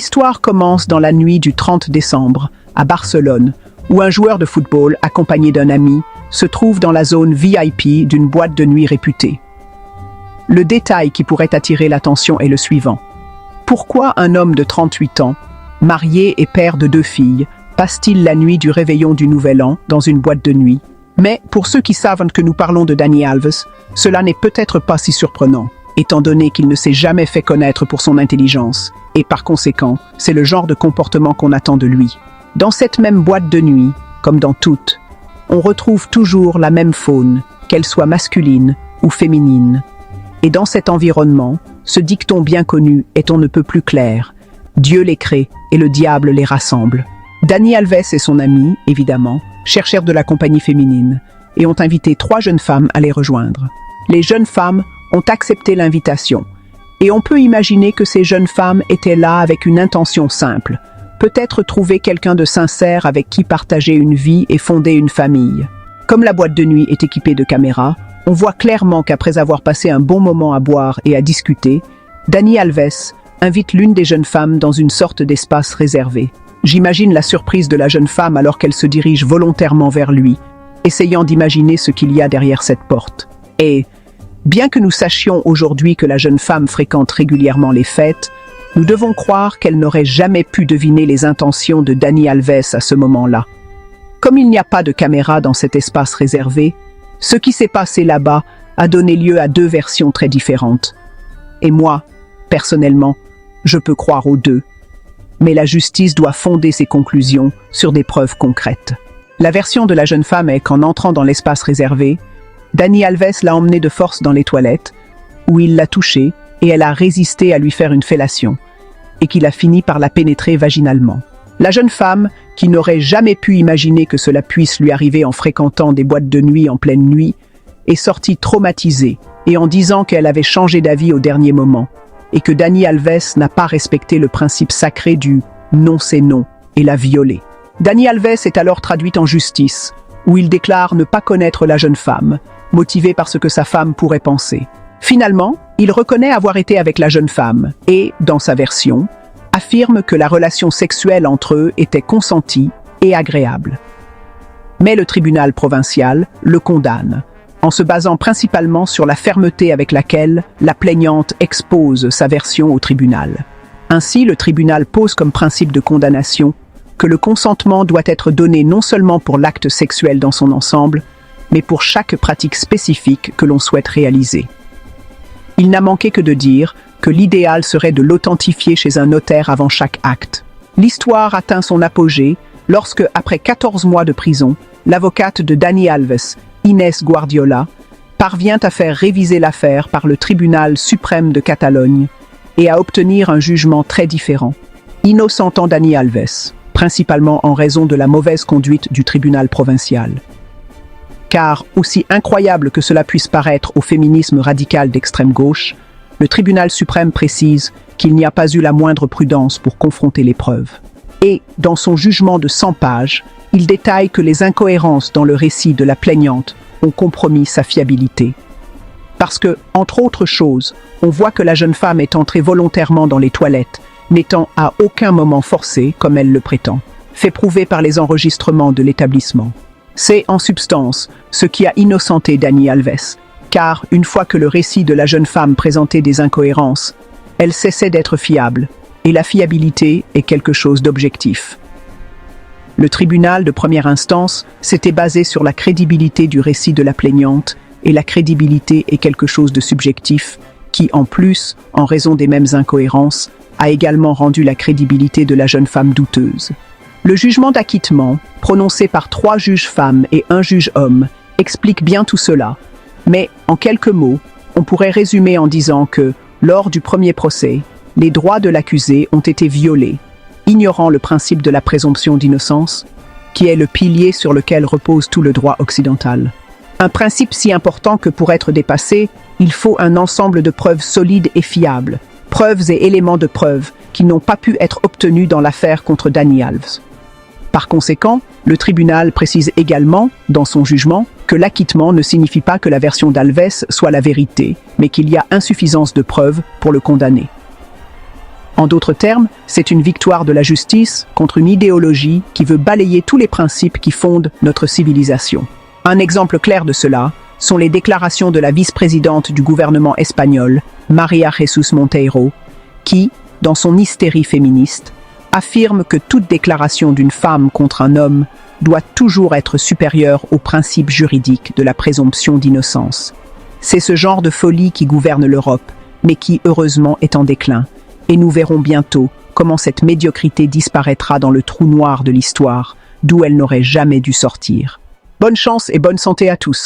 L'histoire commence dans la nuit du 30 décembre, à Barcelone, où un joueur de football, accompagné d'un ami, se trouve dans la zone VIP d'une boîte de nuit réputée. Le détail qui pourrait attirer l'attention est le suivant. Pourquoi un homme de 38 ans, marié et père de 2 filles, passe-t-il la nuit du réveillon du Nouvel An dans une boîte de nuit? Mais pour ceux qui savent que nous parlons de Dani Alves, cela n'est peut-être pas si surprenant, étant donné qu'il ne s'est jamais fait connaître pour son intelligence, et par conséquent, c'est le genre de comportement qu'on attend de lui. Dans cette même boîte de nuit, comme dans toutes, on retrouve toujours la même faune, qu'elle soit masculine ou féminine. Et dans cet environnement, ce dicton bien connu est on ne peut plus clair. Dieu les crée et le diable les rassemble. Dani Alves et son ami, évidemment, cherchèrent de la compagnie féminine et ont invité 3 jeunes femmes à les rejoindre. Les jeunes femmes ont accepté l'invitation et on peut imaginer que ces jeunes femmes étaient là avec une intention simple, peut-être trouver quelqu'un de sincère avec qui partager une vie et fonder une famille. Comme la boîte de nuit est équipée de caméras, on voit clairement qu'après avoir passé un bon moment à boire et à discuter, Dani Alves invite l'une des jeunes femmes dans une sorte d'espace réservé. J'imagine la surprise de la jeune femme alors qu'elle se dirige volontairement vers lui, essayant d'imaginer ce qu'il y a derrière cette porte. Et, bien que nous sachions aujourd'hui que la jeune femme fréquente régulièrement les fêtes, nous devons croire qu'elle n'aurait jamais pu deviner les intentions de Dani Alves à ce moment-là. Comme il n'y a pas de caméra dans cet espace réservé, ce qui s'est passé là-bas a donné lieu à 2 versions très différentes. Et moi, personnellement, je peux croire aux 2. Mais la justice doit fonder ses conclusions sur des preuves concrètes. La version de la jeune femme est qu'en entrant dans l'espace réservé, Dani Alves l'a emmenée de force dans les toilettes, où il l'a touchée et elle a résisté à lui faire une fellation, et qu'il a fini par la pénétrer vaginalement. La jeune femme, qui n'aurait jamais pu imaginer que cela puisse lui arriver en fréquentant des boîtes de nuit en pleine nuit, est sortie traumatisée et en disant qu'elle avait changé d'avis au dernier moment et que Dani Alves n'a pas respecté le principe sacré du « non c'est non » et l'a violée. Dani Alves est alors traduite en justice, où il déclare ne pas connaître la jeune femme, motivé par ce que sa femme pourrait penser. Finalement, il reconnaît avoir été avec la jeune femme et, dans sa version, affirme que la relation sexuelle entre eux était consentie et agréable. Mais le tribunal provincial le condamne, en se basant principalement sur la fermeté avec laquelle la plaignante expose sa version au tribunal. Ainsi, le tribunal pose comme principe de condamnation que le consentement doit être donné non seulement pour l'acte sexuel dans son ensemble, mais pour chaque pratique spécifique que l'on souhaite réaliser. Il n'a manqué que de dire que l'idéal serait de l'authentifier chez un notaire avant chaque acte. L'histoire atteint son apogée lorsque, après 14 mois de prison, l'avocate de Dani Alves, Inés Guardiola, parvient à faire réviser l'affaire par le tribunal suprême de Catalogne et à obtenir un jugement très différent, innocentant Dani Alves, principalement en raison de la mauvaise conduite du tribunal provincial. Car, aussi incroyable que cela puisse paraître au féminisme radical d'extrême gauche, le tribunal suprême précise qu'il n'y a pas eu la moindre prudence pour confronter les preuves. Et, dans son jugement de 100 pages, il détaille que les incohérences dans le récit de la plaignante ont compromis sa fiabilité. Parce que, entre autres choses, on voit que la jeune femme est entrée volontairement dans les toilettes, n'étant à aucun moment forcée, comme elle le prétend, fait prouver par les enregistrements de l'établissement. C'est, en substance, ce qui a innocenté Dani Alves, car, une fois que le récit de la jeune femme présentait des incohérences, elle cessait d'être fiable, et la fiabilité est quelque chose d'objectif. Le tribunal de première instance s'était basé sur la crédibilité du récit de la plaignante, et la crédibilité est quelque chose de subjectif, qui, en plus, en raison des mêmes incohérences, a également rendu la crédibilité de la jeune femme douteuse. Le jugement d'acquittement, prononcé par 3 juges femmes et 1 juge homme, explique bien tout cela, mais, en quelques mots, on pourrait résumer en disant que, lors du premier procès, les droits de l'accusé ont été violés, ignorant le principe de la présomption d'innocence, qui est le pilier sur lequel repose tout le droit occidental. Un principe si important que pour être dépassé, il faut un ensemble de preuves solides et fiables, preuves et éléments de preuve qui n'ont pas pu être obtenus dans l'affaire contre Dani Alves. Par conséquent, le tribunal précise également, dans son jugement, que l'acquittement ne signifie pas que la version d'Alves soit la vérité, mais qu'il y a insuffisance de preuves pour le condamner. En d'autres termes, c'est une victoire de la justice contre une idéologie qui veut balayer tous les principes qui fondent notre civilisation. Un exemple clair de cela sont les déclarations de la vice-présidente du gouvernement espagnol, María Jesús Monteiro, qui, dans son hystérie féministe, affirme que toute déclaration d'une femme contre un homme doit toujours être supérieure au principe juridique de la présomption d'innocence. C'est ce genre de folie qui gouverne l'Europe, mais qui, heureusement, est en déclin. Et nous verrons bientôt comment cette médiocrité disparaîtra dans le trou noir de l'histoire, d'où elle n'aurait jamais dû sortir. Bonne chance et bonne santé à tous.